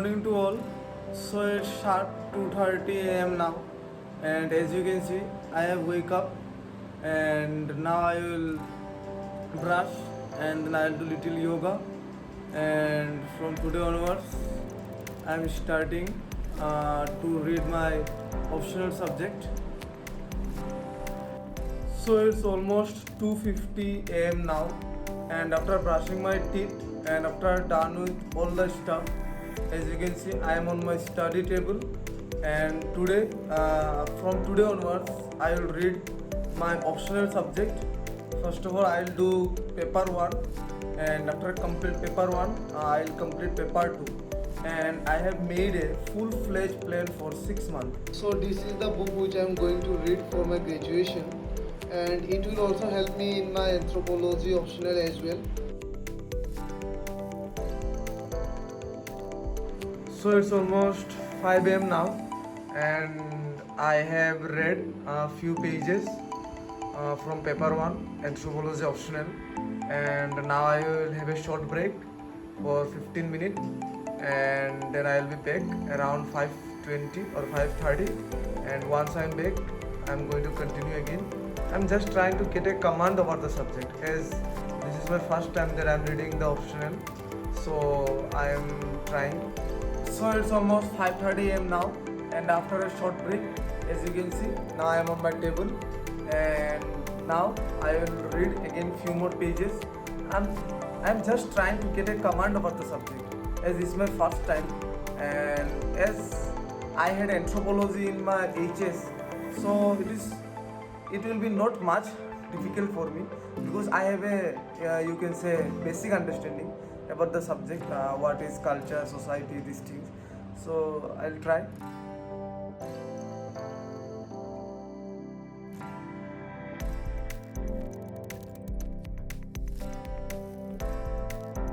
morning to all. So it's sharp 2:30 a.m. now, and as you can see, I have wake up, and now I will brush, and then I'll do little yoga, and from today onwards, I'm starting to read my optional subject. So it's almost 2:50 a.m. now, and after brushing my teeth and after done with all the stuff, as you can see, I am on my study table. And today, from today onwards, I will read my optional subject. First of all, I'll do paper one, and after complete paper one, I'll complete paper two. And I have made a full-fledged plan for 6 months. So this is the book which I am going to read for my graduation, and it will also help me in my anthropology optional as well. So it's almost 5 am now, and I have read a few pages from paper 1 anthropology optional, and now I will have a short break for 15 minutes, and then I will be back around 5:20 or 5:30, and once I am back, I am going to continue again. I'm just trying to get a command over the subject, as this is my first time that I'm reading the optional, so I am trying. So it's almost 5:30 am now, and after a short break, as you can see, now I am on my table, and now I will read again few more pages. I'm just trying to get a command about the subject, as this is my first time, and as I had anthropology in my HS, so it will be not much difficult for me, because I have a you can say basic understanding about the subject, what is culture, society, these things. So I'll try.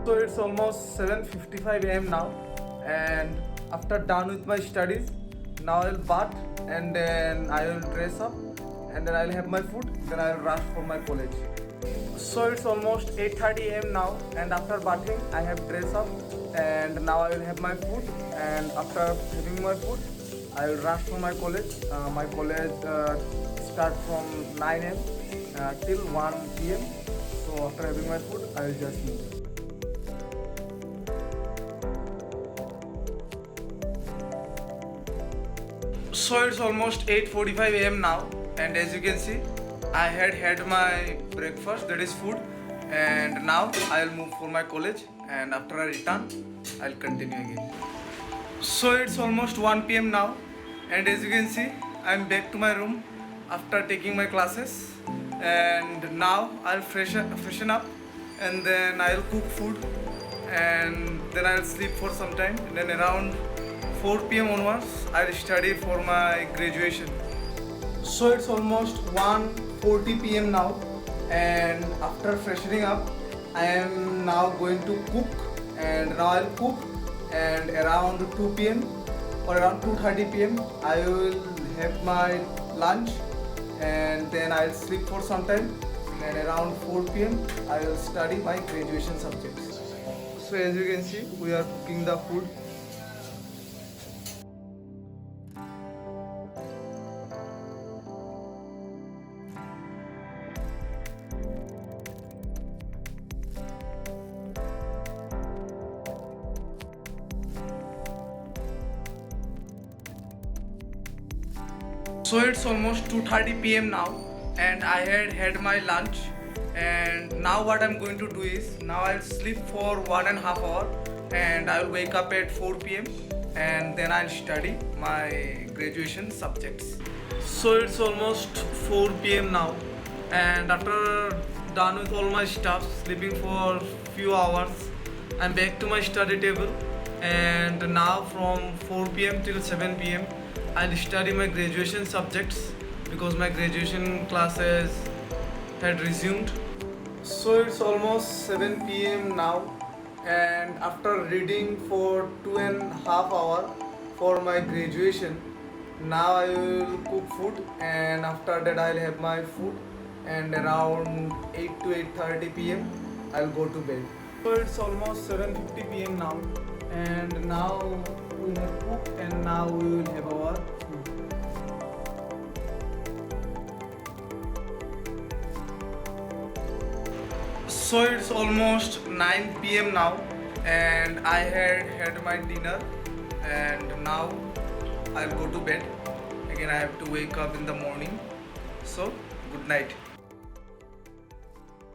So it's almost 7:55 am now, and after done with my studies, now I'll bath, and then I will dress up, and then I'll have my food, then I'll rush for my college. So it's almost 8:30 am now, and after bathing I have dressed up, and now I will have my food, and after having my food I will rush for my college. My college start from 9 am till 1 pm. So after having my food I will just move. So it's almost 8:45 am now, and as you can see, I had my breakfast, that is food, and now I'll move for my college, and after I return I'll continue again. So it's almost 1 pm now, and as you can see, I'm back to my room after taking my classes, and now I'll freshen up, and then I'll cook food, and then I'll sleep for some time, and then around 4 pm onwards I'll study for my graduation. So it's almost 1:40 pm now, and after freshening up I am now going to cook, and now I'll cook, and around 2 pm or around 2:30 pm I will have my lunch, and then I'll sleep for some time, and around 4 pm I will study my graduation subjects. So as you can see, we are cooking the food. So it's almost 2:30 pm now, and I had my lunch, and now what I'm going to do is, now I'll sleep for 1.5 hours, and I'll wake up at 4 pm, and then I'll study my graduation subjects. So it's almost 4 pm now, and after done with all my stuff, sleeping for few hours, I'm back to my study table, and now from 4 pm till 7 pm I'll study my graduation subjects, because my graduation classes had resumed. So it's almost 7 pm now, and after reading for 2.5 hours for my graduation, now I will cook food, and after that I'll have my food, and around 8 to 8:30 pm I'll go to bed. So it's almost 7:50 pm now, and now we have cooked and now we will have our food. So it's almost 9 p.m. now and I had my dinner and now I'll go to bed. Again I have to wake up in the morning. So good night.